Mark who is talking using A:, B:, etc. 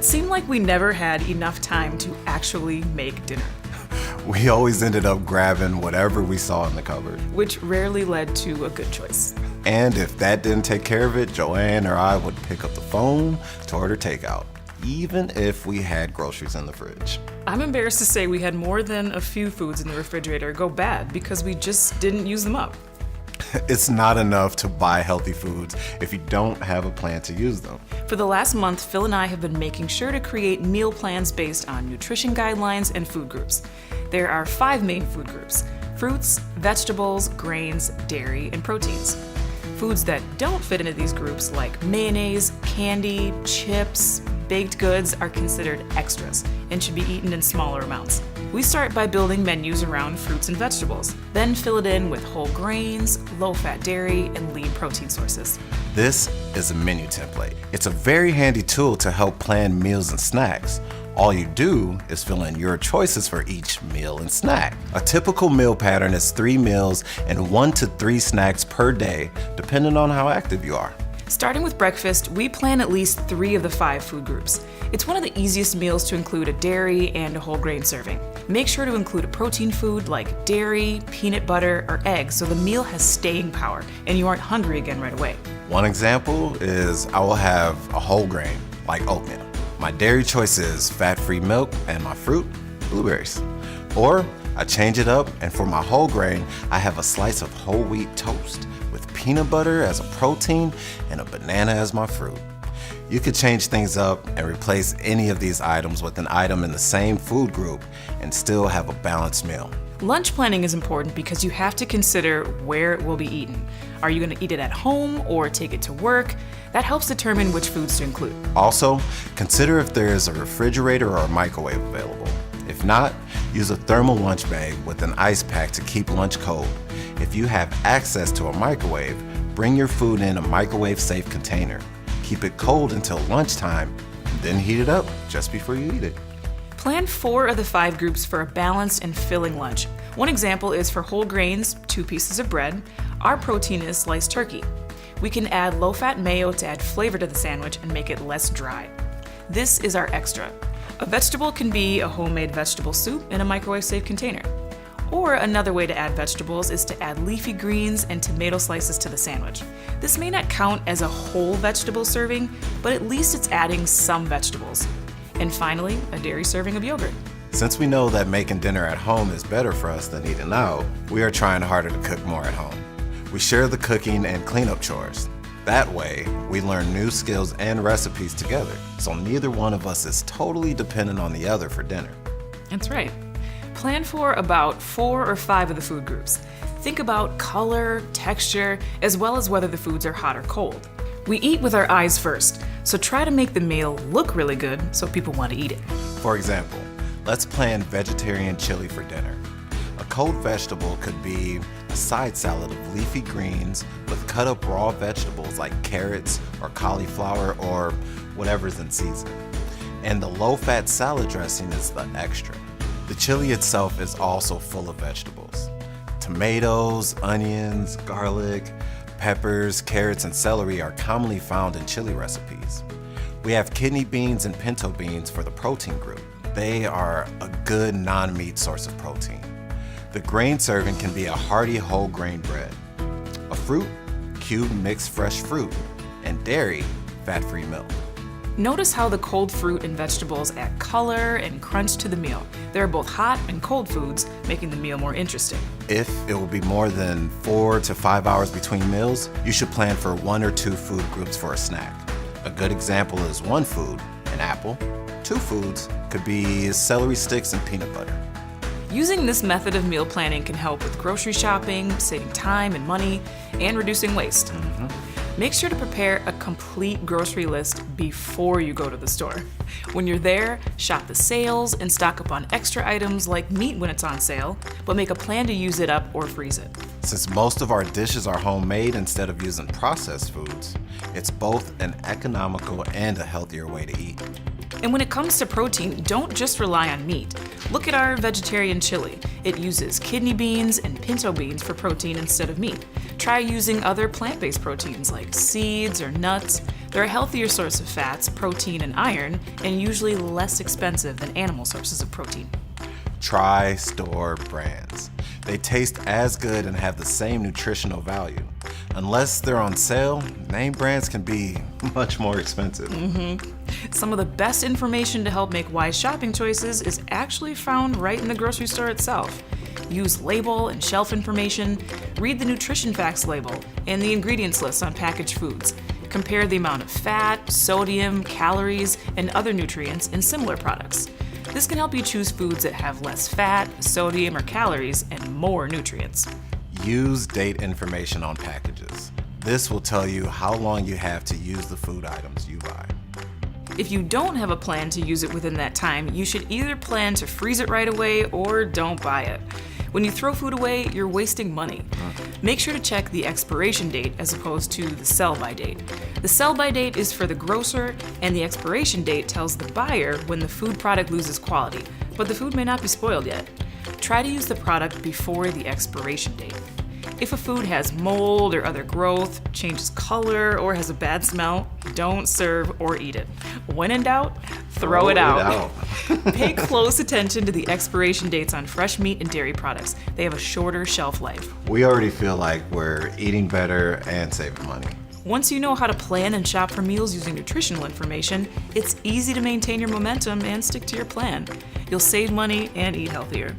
A: It seemed like we never had enough time to actually make dinner,
B: We always ended up grabbing whatever we saw in the cupboard.
A: which rarely led to a good choice.
B: And if that didn't take care of it, Joanne or I would pick up the phone to order takeout, even if we had groceries in the fridge.
A: I'm embarrassed to say we had more than a few foods in the refrigerator go bad because we just didn't use them up.
B: It's not enough to buy healthy foods if you don't have a plan to use them.
A: For the last month, Phil and I have been making sure to create meal plans based on nutrition guidelines and food groups. There are 5 main food groups: fruits, vegetables, grains, dairy, and proteins. Foods that don't fit into these groups, like mayonnaise, candy, chips, baked goods, are considered extras and should be eaten in smaller amounts. We start by building menus around fruits and vegetables, then fill it in with whole grains, low-fat dairy, and lean protein sources.
B: This is a menu template. It's a very handy tool to help plan meals and snacks. All you do is fill in your choices for each meal and snack. A typical meal pattern is 3 meals and 1 to 3 snacks per day, depending on how active you are.
A: Starting with breakfast, we plan at least 3 of the 5 food groups. It's one of the easiest meals to include a dairy and a whole grain serving. Make sure to include a protein food like dairy, peanut butter, or eggs so the meal has staying power and you aren't hungry again right away.
B: One example is I will have a whole grain, like oatmeal. My dairy choice is fat-free milk, and my fruit, blueberries. Or I change it up, and for my whole grain, I have a slice of whole wheat toast with peanut butter as a protein and a banana as my fruit. You could change things up and replace any of these items with an item in the same food group and still have a balanced meal.
A: Lunch planning is important because you have to consider where it will be eaten. Are you going to eat it at home or take it to work? That helps determine which foods to include.
B: Also, consider if there is a refrigerator or a microwave available. If not, use a thermal lunch bag with an ice pack to keep lunch cold. If you have access to a microwave, bring your food in a microwave-safe container. Keep it cold until lunchtime, then heat it up just before you eat it.
A: Plan 4 of the 5 groups for a balanced and filling lunch. One example is for whole grains, 2 pieces of bread. Our protein is sliced turkey. We can add low-fat mayo to add flavor to the sandwich and make it less dry. This is our extra. A vegetable can be a homemade vegetable soup in a microwave-safe container. Or another way to add vegetables is to add leafy greens and tomato slices to the sandwich. This may not count as a whole vegetable serving, but at least it's adding some vegetables. And finally, a dairy serving of yogurt.
B: Since we know that making dinner at home is better for us than eating out, we are trying harder to cook more at home. We share the cooking and cleanup chores. That way, we learn new skills and recipes together, so neither one of us is totally dependent on the other for dinner.
A: That's right. Plan for about 4 or 5 of the food groups. Think about color, texture, as well as whether the foods are hot or cold. We eat with our eyes first, so try to make the meal look really good so people want to eat it.
B: For example, let's plan vegetarian chili for dinner. A cold vegetable could be a side salad of leafy greens with cut up raw vegetables like carrots or cauliflower or whatever's in season. And the low-fat salad dressing is the extra. The chili itself is also full of vegetables. Tomatoes, onions, garlic, peppers, carrots, and celery are commonly found in chili recipes. We have kidney beans and pinto beans for the protein group. They are a good non-meat source of protein. The grain serving can be a hearty whole grain bread. A fruit, cubed mixed fresh fruit, and dairy, fat-free milk.
A: Notice how the cold fruit and vegetables add color and crunch to the meal. There are both hot and cold foods, making the meal more interesting.
B: If it will be more than 4 to 5 hours between meals, you should plan for 1 or 2 food groups for a snack. A good example is 1 food, an apple. 2 foods could be celery sticks and peanut butter.
A: Using this method of meal planning can help with grocery shopping, saving time and money, and reducing waste. Make sure to prepare a complete grocery list before you go to the store. When you're there, shop the sales and stock up on extra items like meat when it's on sale, but make a plan to use it up or freeze it.
B: Since most of our dishes are homemade instead of using processed foods, it's both an economical and a healthier way to eat.
A: And when it comes to protein, don't just rely on meat. Look at our vegetarian chili. It uses kidney beans and pinto beans for protein instead of meat. Try using other plant-based proteins like seeds or nuts. They're a healthier source of fats, protein, and iron, and usually less expensive than animal sources of protein.
B: Try store brands. They taste as good and have the same nutritional value. Unless they're on sale, name brands can be much more expensive.
A: Some of the best information to help make wise shopping choices is actually found right in the grocery store itself. Use label and shelf information, read the nutrition facts label and the ingredients list on packaged foods. Compare the amount of fat, sodium, calories, and other nutrients in similar products. This can help you choose foods that have less fat, sodium, or calories and more nutrients.
B: Use date information on packages. This will tell you how long you have to use the food items you buy.
A: If you don't have a plan to use it within that time, you should either plan to freeze it right away or don't buy it. When you throw food away, you're wasting money. Make sure to check the expiration date as opposed to the sell-by date. The sell-by date is for the grocer, and the expiration date tells the buyer when the food product loses quality, but the food may not be spoiled yet. Try to use the product before the expiration date. If a food has mold or other growth, changes color, or has a bad smell, don't serve or eat it. When in doubt, throw it out. Pay close attention to the expiration dates on fresh meat and dairy products. They have a shorter shelf life.
B: We already feel like we're eating better and saving money.
A: Once you know how to plan and shop for meals using nutritional information, it's easy to maintain your momentum and stick to your plan. You'll save money and eat healthier.